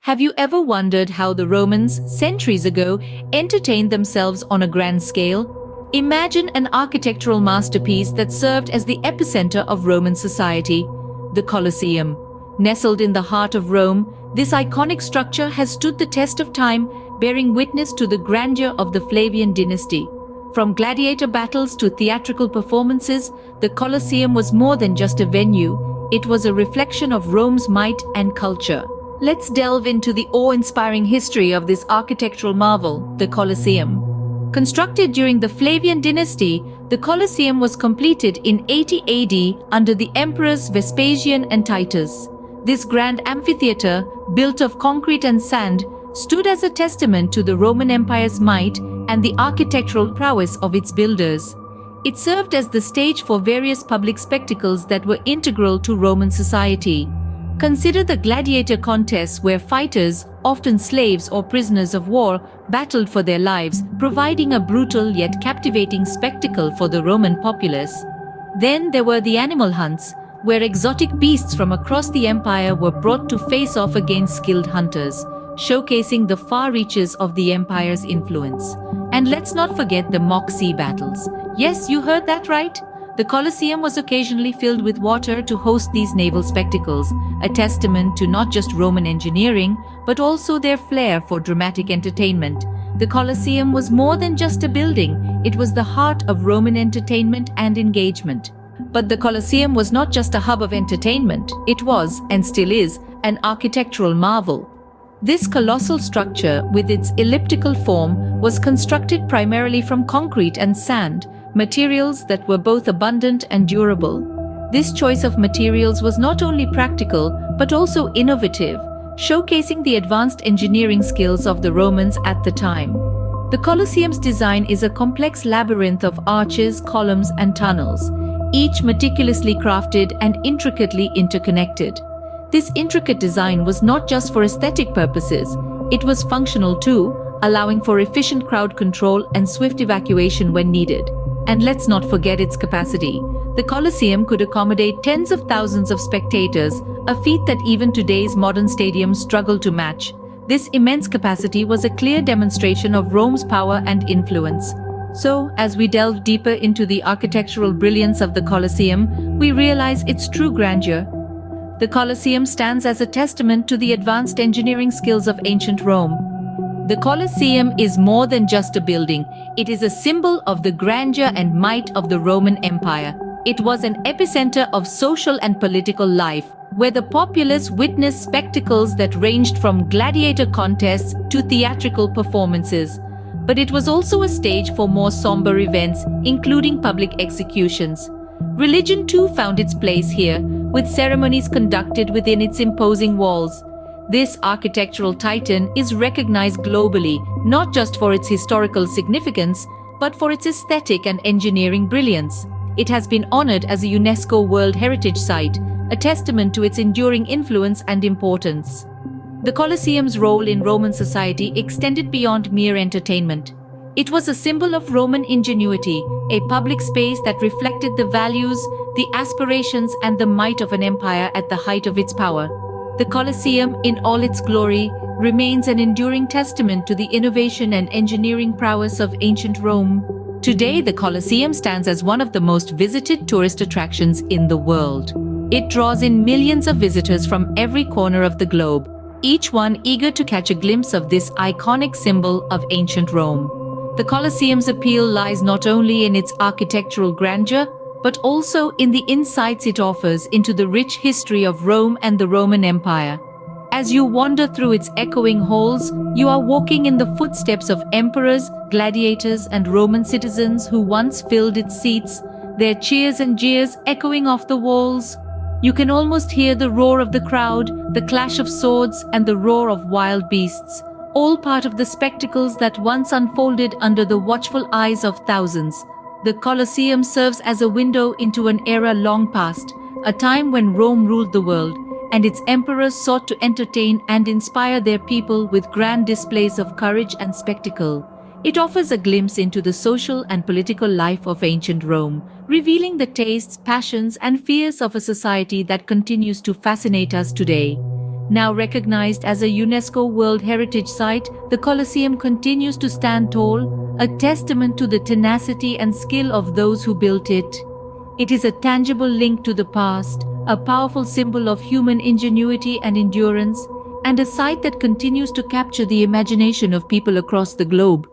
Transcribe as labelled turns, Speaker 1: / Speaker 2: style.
Speaker 1: Have you ever wondered how the Romans, centuries ago, entertained themselves on a grand scale? Imagine an architectural masterpiece that served as the epicenter of Roman society, the Colosseum. Nestled in the heart of Rome, this iconic structure has stood the test of time, bearing witness to the grandeur of the Flavian dynasty. From gladiator battles to theatrical performances, the Colosseum was more than just a venue, it was a reflection of Rome's might and culture. Let's delve into the awe-inspiring history of this architectural marvel, the Colosseum. Constructed during the Flavian dynasty, the Colosseum was completed in 80 AD under the emperors Vespasian and Titus. This grand amphitheatre, built of concrete and sand, stood as a testament to the Roman Empire's might and the architectural prowess of its builders. It served as the stage for various public spectacles that were integral to Roman society. Consider the gladiator contests where fighters, often slaves or prisoners of war, battled for their lives, providing a brutal yet captivating spectacle for the Roman populace. Then there were the animal hunts, where exotic beasts from across the empire were brought to face off against skilled hunters, showcasing the far reaches of the empire's influence. And let's not forget the mock sea battles. Yes, you heard that right. The Colosseum was occasionally filled with water to host these naval spectacles, a testament to not just Roman engineering, but also their flair for dramatic entertainment. The Colosseum was more than just a building, it was the heart of Roman entertainment and engagement. But the Colosseum was not just a hub of entertainment, it was, and still is, an architectural marvel. This colossal structure, with its elliptical form, was constructed primarily from concrete and sand, materials that were both abundant and durable. This choice of materials was not only practical, but also innovative, showcasing the advanced engineering skills of the Romans at the time. The Colosseum's design is a complex labyrinth of arches, columns, and tunnels, each meticulously crafted and intricately interconnected. This intricate design was not just for aesthetic purposes, it was functional too, allowing for efficient crowd control and swift evacuation when needed. And let's not forget its capacity. The Colosseum could accommodate tens of thousands of spectators, a feat that even today's modern stadiums struggle to match. This immense capacity was a clear demonstration of Rome's power and influence. So, as we delve deeper into the architectural brilliance of the Colosseum, we realize its true grandeur. The Colosseum stands as a testament to the advanced engineering skills of ancient Rome. The Colosseum is more than just a building, it is a symbol of the grandeur and might of the Roman Empire. It was an epicenter of social and political life, where the populace witnessed spectacles that ranged from gladiator contests to theatrical performances. But it was also a stage for more somber events, including public executions. Religion too found its place here, with ceremonies conducted within its imposing walls. This architectural titan is recognized globally, not just for its historical significance, but for its aesthetic and engineering brilliance. It has been honored as a UNESCO World Heritage Site, a testament to its enduring influence and importance. The Colosseum's role in Roman society extended beyond mere entertainment. It was a symbol of Roman ingenuity, a public space that reflected the values, the aspirations, and the might of an empire at the height of its power. The Colosseum, in all its glory, remains an enduring testament to the innovation and engineering prowess of ancient Rome. Today, the Colosseum stands as one of the most visited tourist attractions in the world. It draws in millions of visitors from every corner of the globe, each one eager to catch a glimpse of this iconic symbol of ancient Rome. The Colosseum's appeal lies not only in its architectural grandeur, but also in the insights it offers into the rich history of Rome and the Roman Empire. As you wander through its echoing halls, you are walking in the footsteps of emperors, gladiators, and Roman citizens who once filled its seats, their cheers and jeers echoing off the walls. You can almost hear the roar of the crowd, the clash of swords, and the roar of wild beasts, all part of the spectacles that once unfolded under the watchful eyes of thousands. The Colosseum serves as a window into an era long past, a time when Rome ruled the world, and its emperors sought to entertain and inspire their people with grand displays of courage and spectacle. It offers a glimpse into the social and political life of ancient Rome, revealing the tastes, passions, and fears of a society that continues to fascinate us today. Now recognized as a UNESCO World Heritage Site, the Colosseum continues to stand tall, a testament to the tenacity and skill of those who built it. It is a tangible link to the past, a powerful symbol of human ingenuity and endurance, and a site that continues to capture the imagination of people across the globe.